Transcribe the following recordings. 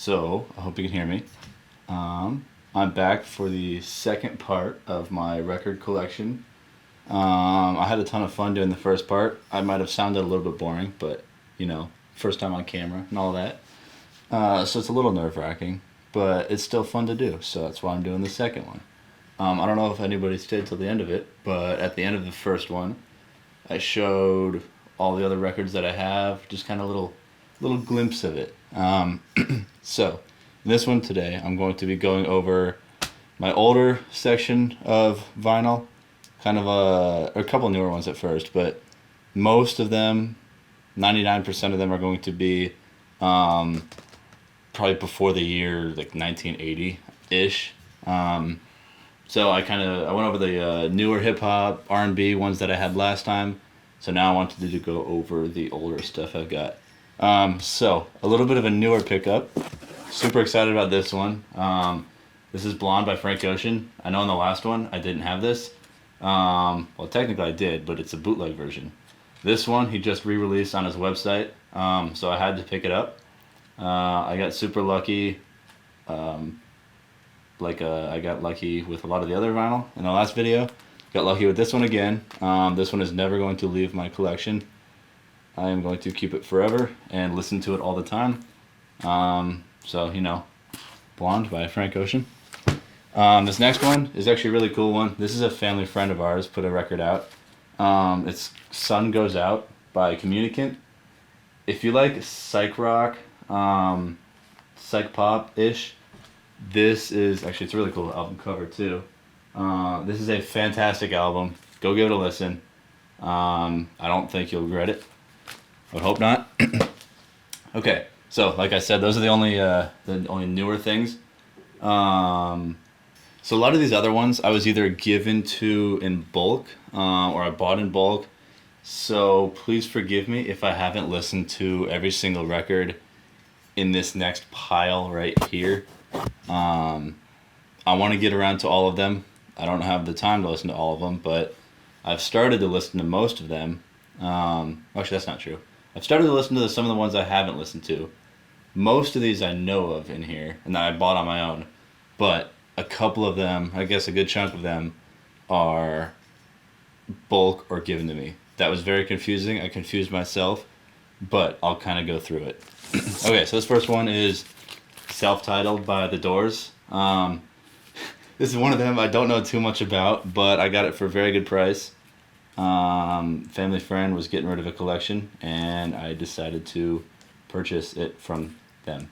So, I hope you can hear me. I'm back for the second part of my record collection. I had a ton of fun doing the first part. I might have sounded a little bit boring, but first time on camera and all that. So it's a little nerve wracking, but it's still fun to do. So that's why I'm doing the second one. I don't know if anybody stayed till the end of it, but at the end of the first one, I showed all the other records that I have, just kind of little glimpse of it. So, in this one today, I'm going to be going over my older section of vinyl, kind of a couple newer ones at first, but most of them, 99% of them are going to be probably before the year like 1980 ish. So I went over the newer hip hop R&B ones that I had last time. So now I wanted to go over the older stuff I've got. So a little bit of a newer pickup. Super excited about this one. This is Blonde by Frank Ocean. I know in the last one I didn't have this. Well, technically I did, but it's a bootleg version. This one he just re-released on his website, so I had to pick it up. I got super lucky. I got lucky with a lot of the other vinyl in the last video. Got lucky with this one again. This one is never going to leave my collection. I am going to keep it forever and listen to it all the time. So, Blonde by Frank Ocean. This next one is actually a really cool one. This is a family friend of ours put a record out. It's Sun Goes Out by Communicant. If you like psych rock, psych pop-ish, this is, actually it's a really cool album cover too. This is a fantastic album. Go give it a listen. I don't think you'll regret it. I would hope not. Okay, so like I said, those are the only newer things. So a lot of these other ones I was either given to in bulk or I bought in bulk. So please forgive me if I haven't listened to every single record in this next pile right here. I want to get around to all of them. I don't have the time to listen to all of them, but I've started to listen to most of them. Actually, that's not true. I've started to listen to some of the ones I haven't listened to. Most of these I know of in here, and that I bought on my own. But a couple of them, I guess a good chunk of them, are bulk or given to me. That was very confusing. I confused myself, but I'll kind of go through it. Okay, so this first one is self-titled by The Doors. This is one of them I don't know too much about, but I got it for a very good price. Family friend was getting rid of a collection, and I decided to purchase it from them.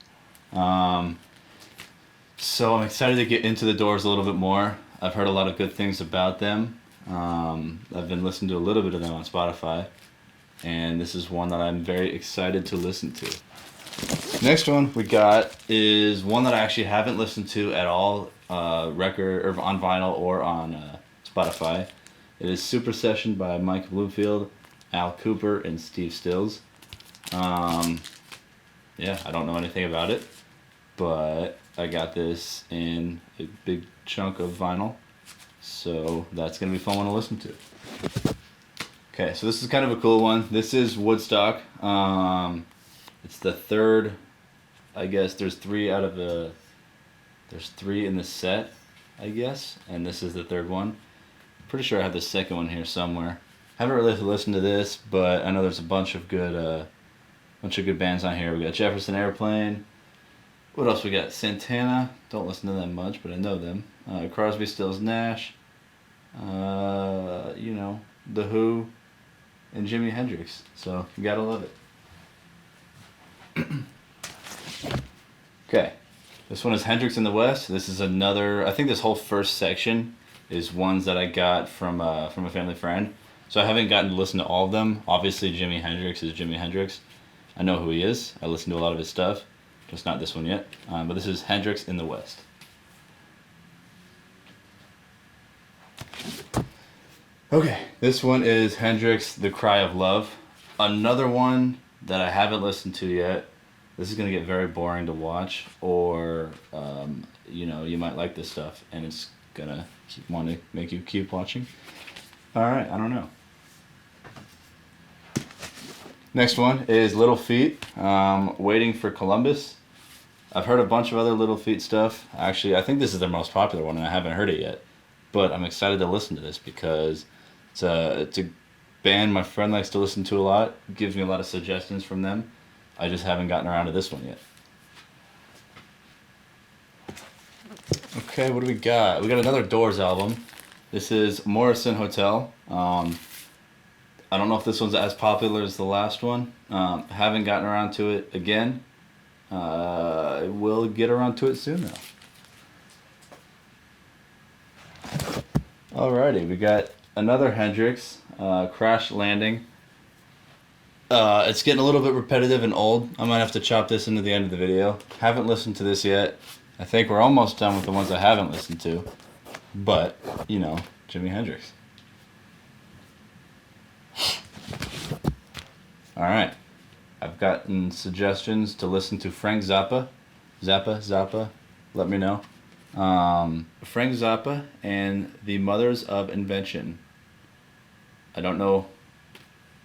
So I'm excited to get into The Doors a little bit more. I've heard a lot of good things about them. I've been listening to a little bit of them on Spotify, and this is one that I'm very excited to listen to. Next one we got is one that I actually haven't listened to at all, record or on vinyl or on Spotify. It is Super Session by Mike Bloomfield, Al Cooper, and Steve Stills. Yeah, I don't know anything about it, but I got this in a big chunk of vinyl, so that's going to be a fun one to listen to. Okay, so this is kind of a cool one. This is Woodstock. It's the third, I guess. There's three in the set, I guess, and this is the third one. Pretty sure I have the second one here somewhere. Haven't really listened to this, but I know there's a bunch of good bands on here. We got Jefferson Airplane. What else we got? Santana. Don't listen to them much, but I know them. Crosby, Stills, Nash. The Who, and Jimi Hendrix. So you gotta love it. Okay, this one is Hendrix in the West. This is another. I think this whole first section is ones that I got from a family friend. So I haven't gotten to listen to all of them. Obviously, Jimi Hendrix is Jimi Hendrix. I know who he is. I listen to a lot of his stuff. Just not this one yet. But this is Hendrix in the West. Okay, this one is Hendrix, The Cry of Love. Another one that I haven't listened to yet. This is going to get very boring to watch, or, you might like this stuff, and it's going to want to make you keep watching. Alright, I don't know. Next one is Little Feat, Waiting for Columbus. I've heard a bunch of other Little Feat stuff. Actually, I think this is their most popular one, and I haven't heard it yet. But I'm excited to listen to this because it's a band my friend likes to listen to a lot. Gives me a lot of suggestions from them. I just haven't gotten around to this one yet. Okay, what do we got? We got another Doors album. This is Morrison Hotel. I don't know if this one's as popular as the last one. Haven't gotten around to it again. I will get around to it soon though. Alrighty, we got another Hendrix, Crash Landing. It's getting a little bit repetitive and old. I might have to chop this into the end of the video. Haven't listened to this yet. I think we're almost done with the ones I haven't listened to. But, you know, Jimi Hendrix. Alright. I've gotten suggestions to listen to Frank Zappa. Zappa, let me know. Frank Zappa and the Mothers of Invention. I don't know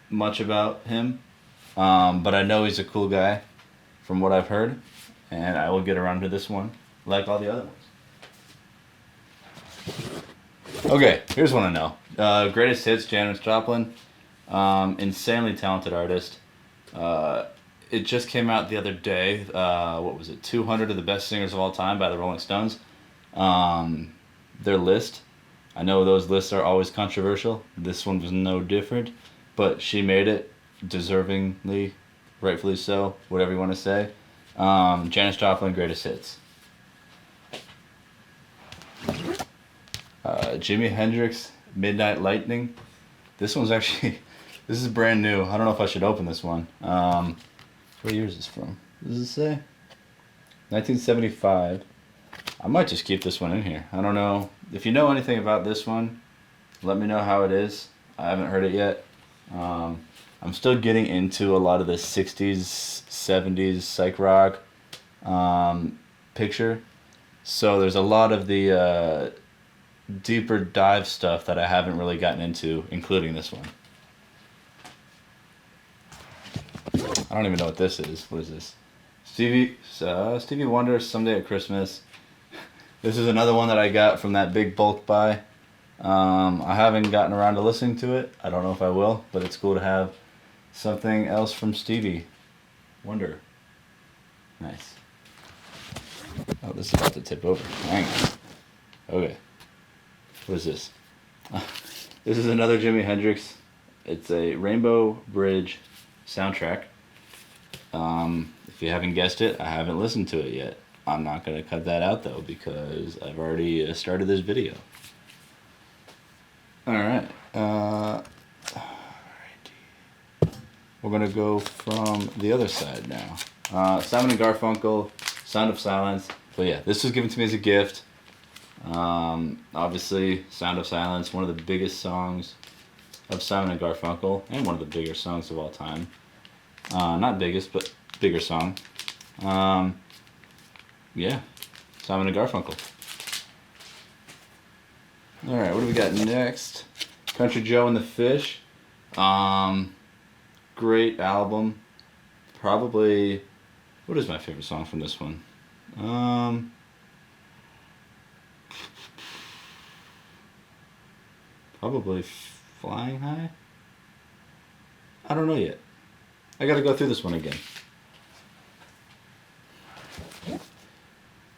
much about him, but I know he's a cool guy from what I've heard, and I will get around to this one like all the other ones. Okay, here's one I know. Greatest Hits, Janis Joplin. Insanely talented artist. It just came out the other day. What was it? 200 of the best singers of all time by the Rolling Stones. Their list. I know those lists are always controversial. This one was no different, but she made it deservingly, rightfully so, whatever you want to say. Janis Joplin, Greatest Hits. Jimi Hendrix, Midnight Lightning. This one's actually, this is brand new. I don't know if I should open this one. What year is this from? Does it say? 1975. I might just keep this one in here. I don't know. If you know anything about this one, let me know how it is. I haven't heard it yet. I'm still getting into a lot of the 60s, 70s psych rock picture. So there's a lot of the deeper dive stuff that I haven't really gotten into, including this one. I don't even know what this is. What is this? Stevie Wonder, Someday at Christmas. This is another one that I got from that big bulk buy. I haven't gotten around to listening to it. I don't know if I will, but it's cool to have something else from Stevie Wonder. Nice. Oh, this is about to tip over. Hang on. Okay. What is this? This is another Jimi Hendrix. It's a Rainbow Bridge soundtrack. If you haven't guessed it, I haven't listened to it yet. I'm not going to cut that out though because I've already started this video. Alright. We're going to go from the other side now. Simon and Garfunkel, Sound of Silence. But yeah, this was given to me as a gift. Obviously, Sound of Silence, one of the biggest songs of Simon and Garfunkel, and one of the bigger songs of all time. Not biggest, but bigger song. Yeah, Simon and Garfunkel. Alright, what do we got next? Country Joe and the Fish. Great album. Probably, what is my favorite song from this one? Probably Flying High? I don't know yet. I gotta go through this one again.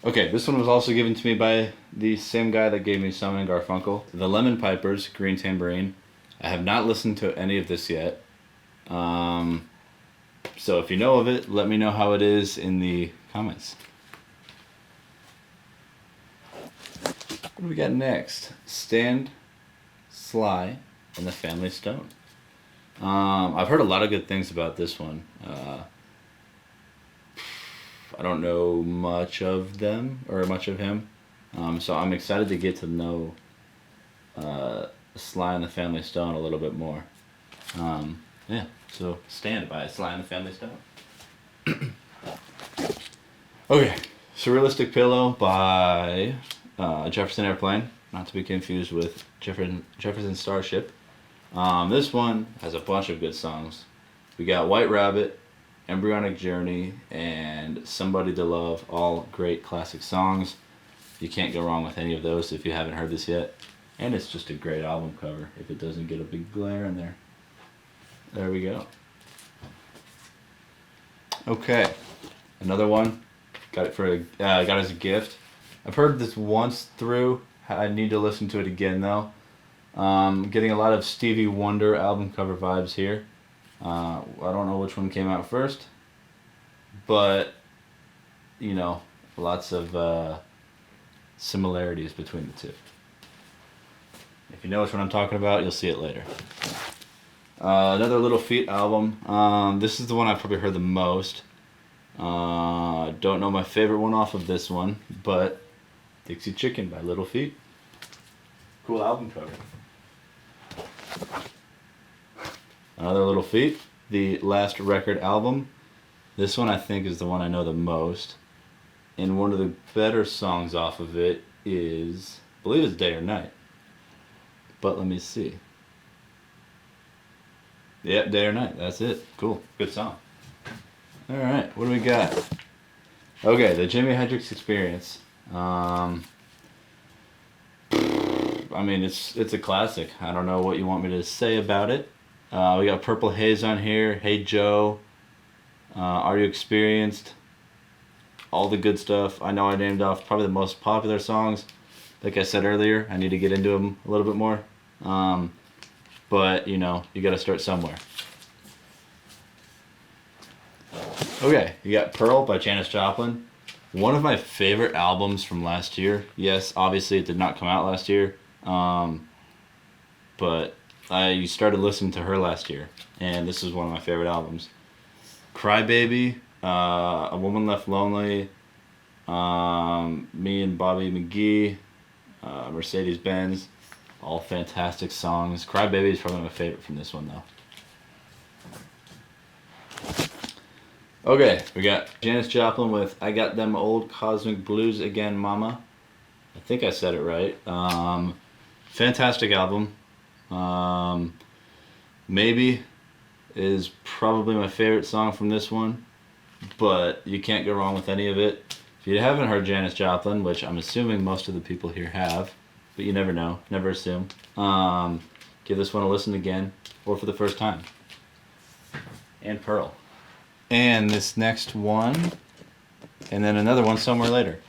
Okay, this one was also given to me by the same guy that gave me Simon and Garfunkel. The Lemon Pipers, Green Tambourine. I have not listened to any of this yet. So if you know of it, let me know how it is in the comments. What do we got next? Stand, Sly, and the Family Stone. I've heard a lot of good things about this one. I don't know much of them or much of him, so I'm excited to get to know Sly and the Family Stone a little bit more. Yeah, so Stand by Sly and the Family Stone. Okay, Surrealistic Pillow by Jefferson Airplane, not to be confused with Jefferson Starship. This one has a bunch of good songs. We got White Rabbit, Embryonic Journey, and Somebody to Love, all great classic songs. You can't go wrong with any of those if you haven't heard this yet. And it's just a great album cover if it doesn't get a big glare in there. There we go. Okay, another one. Got it for got as a gift. I've heard this once through. I need to listen to it again though. Getting a lot of Stevie Wonder album cover vibes here. I don't know which one came out first, but you know, lots of similarities between the two. If you know which one I'm talking about, you'll see it later. Another Little Feat album. This is the one I've probably heard the most. Don't know my favorite one off of this one, but Dixie Chicken by Little Feat. Cool album cover. Another Little Feat, the Last Record album. This one I think is the one I know the most. And one of the better songs off of it is, I believe it's Day or Night. But let me see. Yep, Day or Night, that's it. Cool, good song. Alright, what do we got? Okay, the Jimi Hendrix Experience. I mean, it's a classic. I don't know what you want me to say about it. We got Purple Haze on here, Hey Joe, Are You Experienced? All the good stuff. I know I named off probably the most popular songs. Like I said earlier, I need to get into them a little bit more. But, you know, you got to start somewhere. Okay, you got Pearl by Janis Joplin. One of my favorite albums from last year. Yes, obviously it did not come out last year. But I started listening to her last year. And this is one of my favorite albums. Crybaby, A Woman Left Lonely, Me and Bobby McGee, Mercedes Benz, all fantastic songs. Crybaby is probably my favorite from this one though. Okay, we got Janis Joplin with I Got Them Old Cosmic Blues Again Mama. I think I said it right. Fantastic album. Maybe is probably my favorite song from this one, but you can't go wrong with any of it. If you haven't heard Janis Joplin, which I'm assuming most of the people here have, but you never know, never assume, give this one a listen again, or for the first time. And Pearl. And this next one, and then another one somewhere later.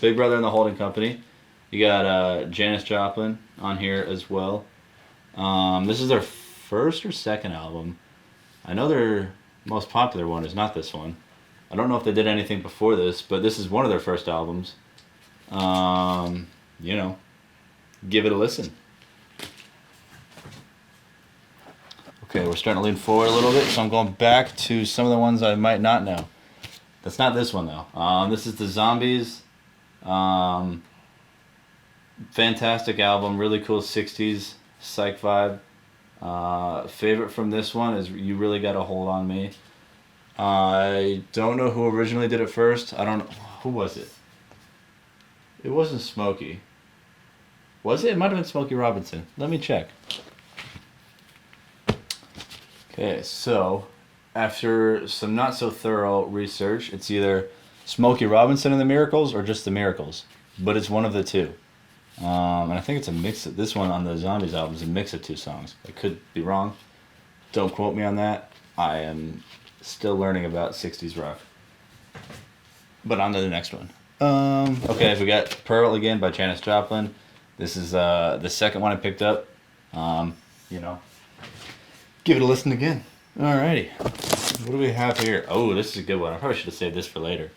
Big Brother and the Holding Company. You got Janis Joplin on here as well. This is their first or second album. I know their most popular one is not this one. I don't know if they did anything before this, but this is one of their first albums. You know, give it a listen. Okay, we're starting to lean forward a little bit, so I'm going back to some of the ones I might not know. That's not this one though. This is the Zombies. Fantastic album, really cool 60s psych vibe. Favorite from this one is You Really Got a Hold on Me. I don't know who originally did it first. I don't know. Who was it? It wasn't Smokey. Was it? It might have been Smokey Robinson. Let me check. Okay, so after some not so thorough research, it's either Smokey Robinson and the Miracles or just the Miracles. But it's one of the two. And I think it's a mix of, this one on the Zombies album is a mix of two songs. I could be wrong. Don't quote me on that. I am still learning about 60s rock. But on to the next one. Okay, we got Pearl again by Janis Joplin. This is the second one I picked up. You know, give it a listen again. Alrighty. What do we have here? Oh, this is a good one. I probably should have saved this for later.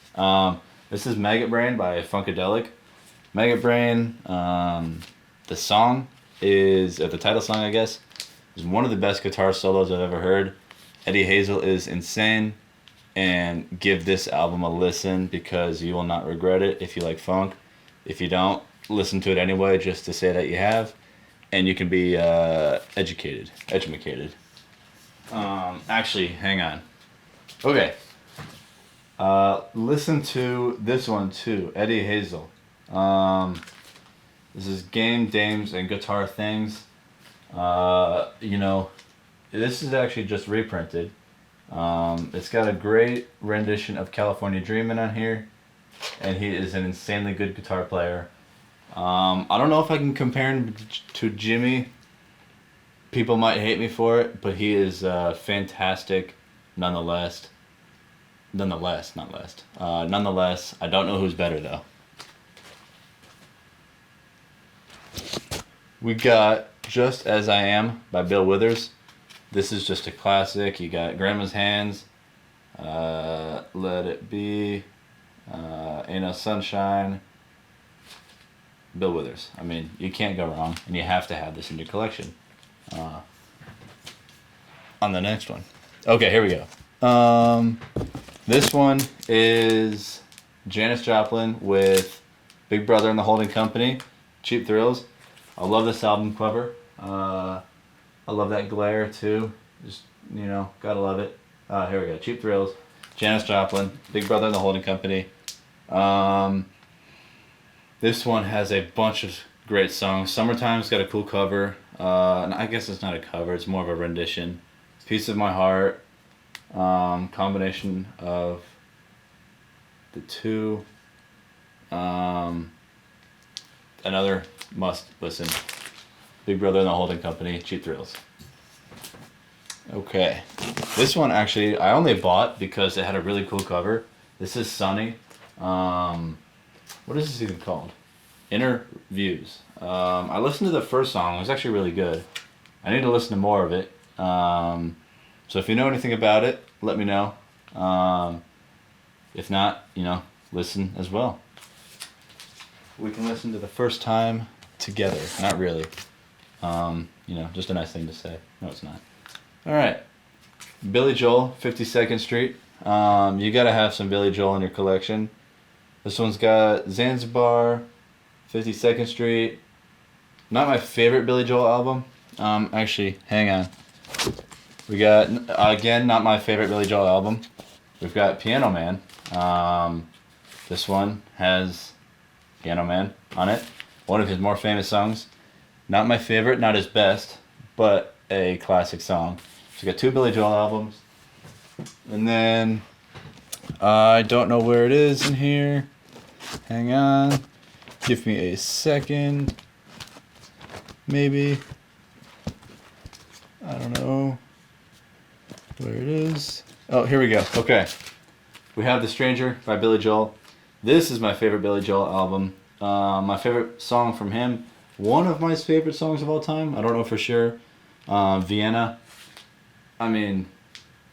This is Maggot Brain by Funkadelic. Maggot Brain, the song is, the title song I guess, is one of the best guitar solos I've ever heard. Eddie Hazel is insane, and give this album a listen because you will not regret it if you like funk. If you don't, listen to it anyway just to say that you have, and you can be educated. Actually, hang on. Okay. Listen to this one too, Eddie Hazel. This is Game, Dames, and Guitar Things. You know, this is actually just reprinted. It's got a great rendition of California Dreamin' on here, and he is an insanely good guitar player. I don't know if I can compare him to Jimmy. People might hate me for it, but he is fantastic nonetheless. Nonetheless, I don't know who's better though. We got Just As I Am by Bill Withers. This is just a classic. You got Grandma's Hands, Let It Be, Ain't No Sunshine. Bill Withers. I mean, you can't go wrong, and you have to have this in your collection. On the next one. Okay, here we go. This one is Janis Joplin with Big Brother and the Holding Company, Cheap Thrills. I love this album cover. I love that glare too. Just, you know, gotta love it. Here we go. Cheap Thrills, Janis Joplin, Big Brother and the Holding Company. This one has a bunch of great songs. Summertime's got a cool cover. And I guess it's not a cover, it's more of a rendition. Piece of My Heart. Combination of the two. Another must listen. Big Brother and the Holding Company, Cheap Thrills. Okay. This one actually I only bought because it had a really cool cover. This is Sunny. What is this even called? Inner Views. I listened to the first song. It was actually really good. I need to listen to more of it. So if you know anything about it, let me know. If not, you know, listen as well. We can listen to the first time together. Not really. You know, just a nice thing to say. No, it's not. All right. Billy Joel, 52nd Street. You gotta have some Billy Joel in your collection. This one's got Zanzibar, 52nd Street. Not my favorite Billy Joel album. Actually, hang on. We got, again, not my favorite Billy Joel album. We've got Piano Man. This one has Piano Man on it. One of his more famous songs. Not my favorite, not his best, but a classic song. So we got two Billy Joel albums. And then, I don't know where it is in here. Hang on. Give me a second. Maybe. I don't know where it is. Oh, here we go. Okay. We have The Stranger by Billy Joel. This is my favorite Billy Joel album. My favorite song from him. One of my favorite songs of all time. I don't know for sure. Vienna. I mean,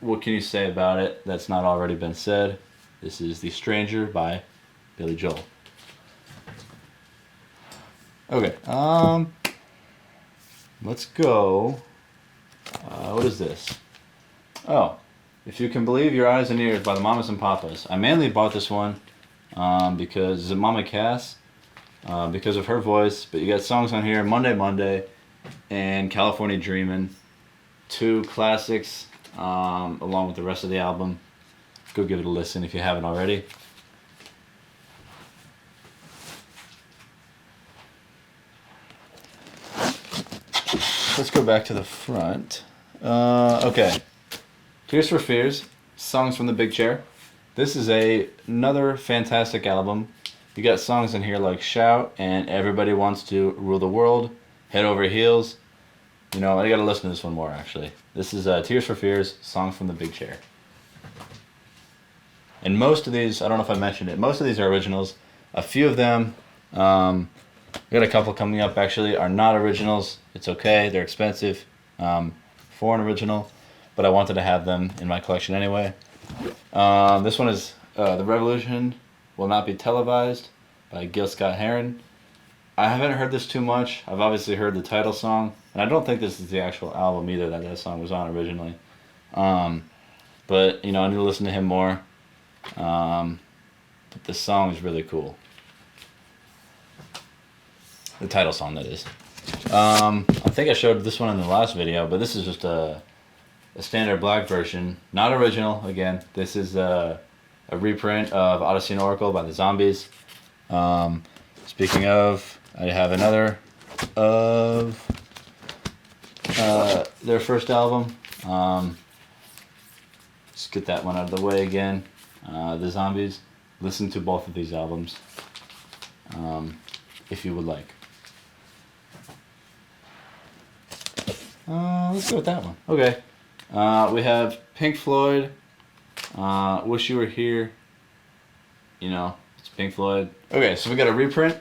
what can you say about it that's not already been said? This is The Stranger by Billy Joel. Okay. Let's go. What is this? Oh, If You Can Believe Your Eyes and Ears by the Mamas and Papas. I mainly bought this one because of Mama Cass, because of her voice. But you got songs on here, Monday Monday and California Dreamin'. Two classics along with the rest of the album. Go give it a listen if you haven't already. Let's go back to the front. Okay. Tears for Fears, Songs from the Big Chair. This is another fantastic album. You got songs in here like Shout and Everybody Wants to Rule the World, Head Over Heels. You know, I gotta listen to this one more actually. This is Tears for Fears, Songs from the Big Chair. And most of these, I don't know if I mentioned it, most of these are originals. A few of them, we got a couple coming up actually, are not originals. It's okay, they're expensive for an original, but I wanted to have them in my collection anyway. This one is The Revolution Will Not Be Televised by Gil Scott-Heron. I haven't heard this too much. I've obviously heard the title song, and I don't think this is the actual album either that song was on originally. But, you know, I need to listen to him more. But this song is really cool. The title song, that is. I think I showed this one in the last video, but this is just a standard black version. Not original, again. This is a reprint of Odyssey and Oracle by the Zombies. Speaking of, I have another of their first album. just get that one out of the way again. The Zombies. Listen to both of these albums if you would like. Let's go with that one. Okay. We have Pink Floyd. Wish You Were Here. You know, it's Pink Floyd. Okay, so we got a reprint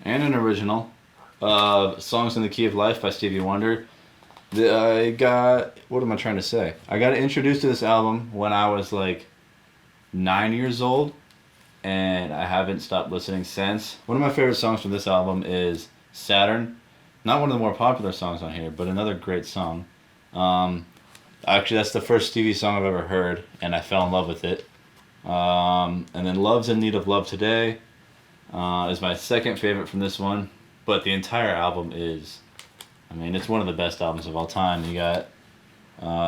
and an original of Songs in the Key of Life by Stevie Wonder. I got, what am I trying to say? I got introduced to this album when I was like 9 years old, and I haven't stopped listening since. One of my favorite songs from this album is Saturn. Not one of the more popular songs on here, but another great song. Actually, that's the first Stevie song I've ever heard, and I fell in love with it. And then Love's in Need of Love Today is my second favorite from this one. But the entire album is, I mean, it's one of the best albums of all time. You got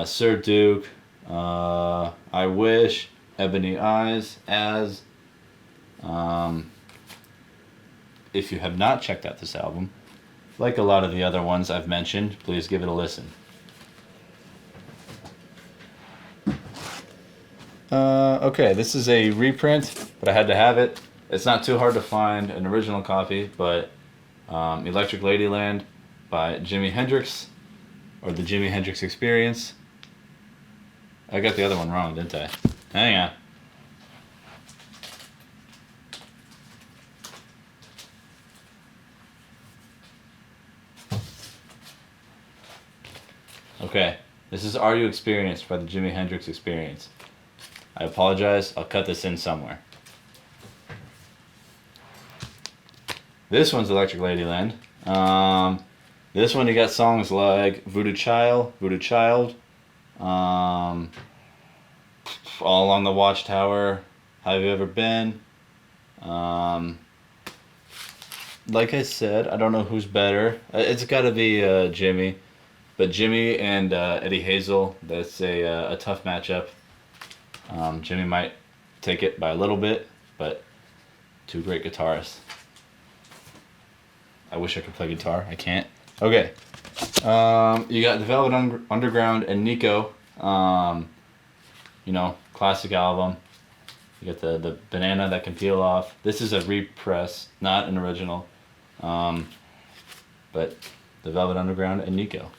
Sir Duke, I Wish, Ebony Eyes, As. If you have not checked out this album, like a lot of the other ones I've mentioned, please give it a listen. Okay, this is a reprint, but I had to have it. It's not too hard to find an original copy, but Electric Ladyland by Jimi Hendrix, or the Jimi Hendrix Experience. I got the other one wrong, didn't I? Hang on. Okay, this is Are You Experienced by the Jimi Hendrix Experience. I apologize, I'll cut this in somewhere. This one's Electric Ladyland. This one you got songs like Voodoo Child, All Along the Watchtower, Have You Ever Been? Like I said, I don't know who's better. It's got to be Jimmy. But Jimmy and Eddie Hazel, that's a tough matchup. Jimmy might take it by a little bit, but two great guitarists. I wish I could play guitar. I can't. Okay. You got The Velvet Underground and Nico. You know, classic album. You got the banana that can peel off. This is a repress, not an original. But The Velvet Underground and Nico.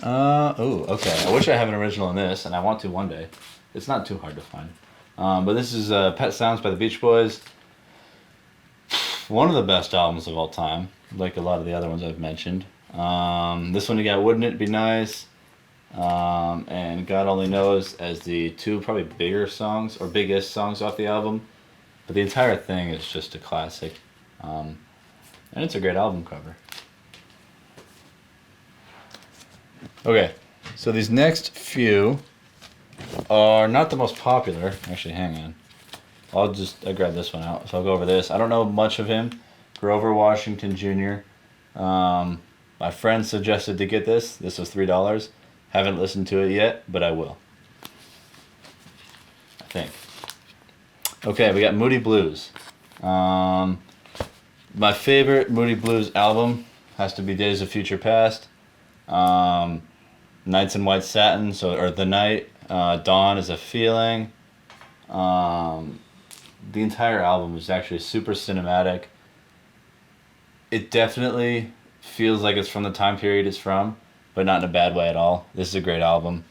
Oh, okay. I wish I have an original in this, and I want to one day. It's not too hard to find. But this is Pet Sounds by the Beach Boys. One of the best albums of all time, like a lot of the other ones I've mentioned. This one you got Wouldn't It Be Nice, and God Only Knows as the two probably bigger songs, or biggest songs off the album. But the entire thing is just a classic. And it's a great album cover. Okay, so these next few are not the most popular. Actually, hang on. I grabbed this one out, so I'll go over this. I don't know much of him. Grover Washington Jr. My friend suggested to get this. This was $3. Haven't listened to it yet, but I will. I think. Okay, we got Moody Blues. My favorite Moody Blues album has to be Days of Future Past. Nights in White Satin, or The Night. Dawn is a Feeling. The entire album is actually super cinematic. It definitely feels like it's from the time period it's from, but not in a bad way at all. This is a great album.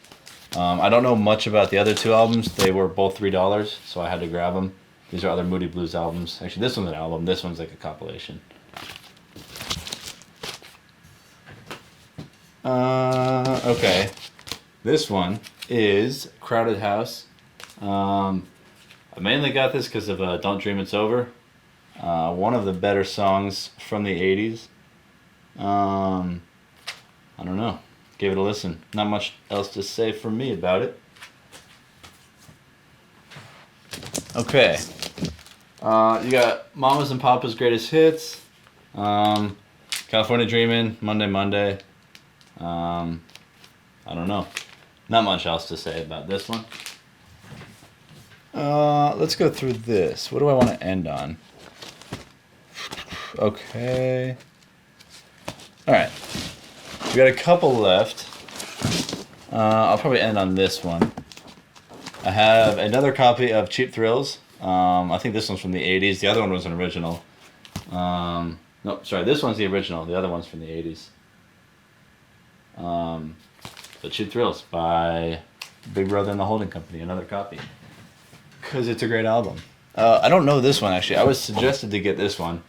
I don't know much about the other two albums. They were both $3, so I had to grab them. These are other Moody Blues albums. Actually, this one's an album. This one's like a compilation. Okay. This one is Crowded House. I mainly got this because of Don't Dream It's Over. One of the better songs from the 80s. I don't know. Gave it a listen. Not much else to say from me about it. Okay. You got Mama's and Papa's Greatest Hits. California Dreamin', Monday Monday. I don't know. Not much else to say about this one. Let's go through this. What do I want to end on? Okay. Alright. We got a couple left. I'll probably end on this one. I have another copy of Cheap Thrills. I think this one's from the 80s. The other one was an original. No, sorry, this one's the original. The other one's from the 80s. But Cheap Thrills by Big Brother and the Holding Company, another copy. Because it's a great album. I don't know this one, actually. I was suggested to get this one.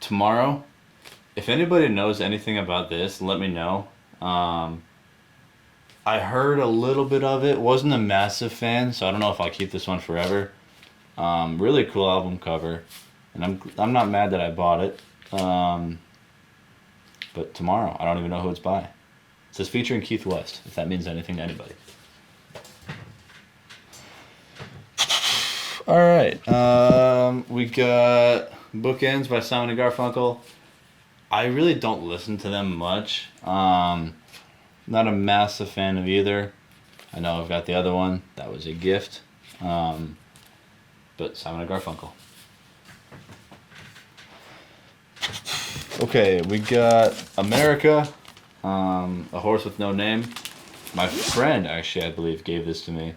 Tomorrow, if anybody knows anything about this, let me know. I heard a little bit of it. Wasn't a massive fan, so I don't know if I'll keep this one forever. Really cool album cover, and I'm not mad that I bought it. But tomorrow, I don't even know who it's by. It says featuring Keith West, if that means anything to anybody. All right, we got Bookends by Simon and Garfunkel. I really don't listen to them much. Not a massive fan of either. I know I've got the other one. That was a gift. But Simon and Garfunkel. Okay, we got America, A Horse with No Name. My friend, actually, I believe, gave this to me.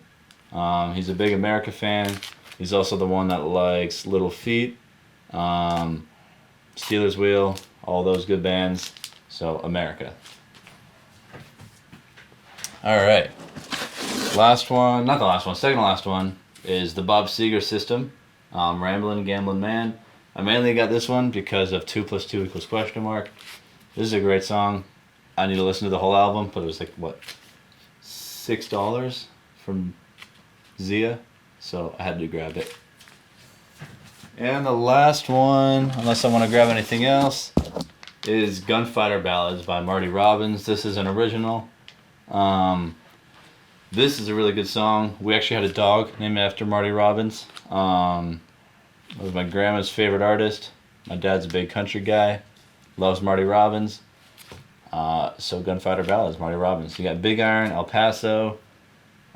He's a big America fan. He's also the one that likes Little Feat, Steelers Wheel, all those good bands. So, America. All right. Last one, not the last one, second to last one is the Bob Seger System, Ramblin' Gamblin' Man. I mainly got this one because of 2 + 2 = question mark. This is a great song. I need to listen to the whole album, but it was like, what, $6 from Zia? So I had to grab it. And the last one, unless I want to grab anything else, is Gunfighter Ballads by Marty Robbins. This is an original. This is a really good song. We actually had a dog named after Marty Robbins. It was my grandma's favorite artist. My dad's a big country guy. Loves Marty Robbins. So Gunfighter Ballads, Marty Robbins. You got Big Iron, El Paso.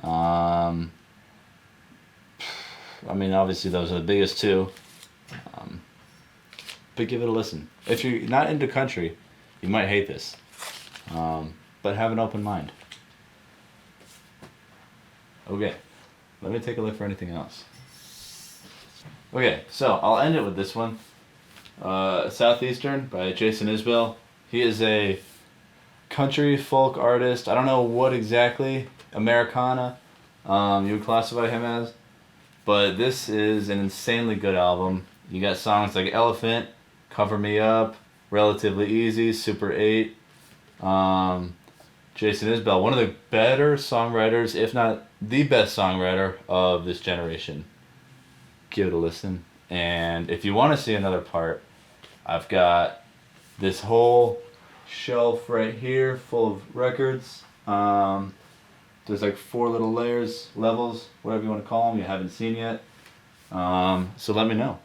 I mean, obviously those are the biggest two. But give it a listen. If you're not into country, you might hate this. But have an open mind. Okay, let me take a look for anything else. Okay, so I'll end it with this one. Southeastern by Jason Isbell. He is a country folk artist. I don't know what exactly Americana you would classify him as, but this is an insanely good album. You got songs like Elephant, Cover Me Up, Relatively Easy, Super 8. Jason Isbell, one of the better songwriters, if not the best songwriter of this generation. Give it a listen. And if you want to see another part, I've got this whole shelf right here full of records. There's like 4 little layers, levels, whatever you want to call them, you haven't seen yet. So let me know.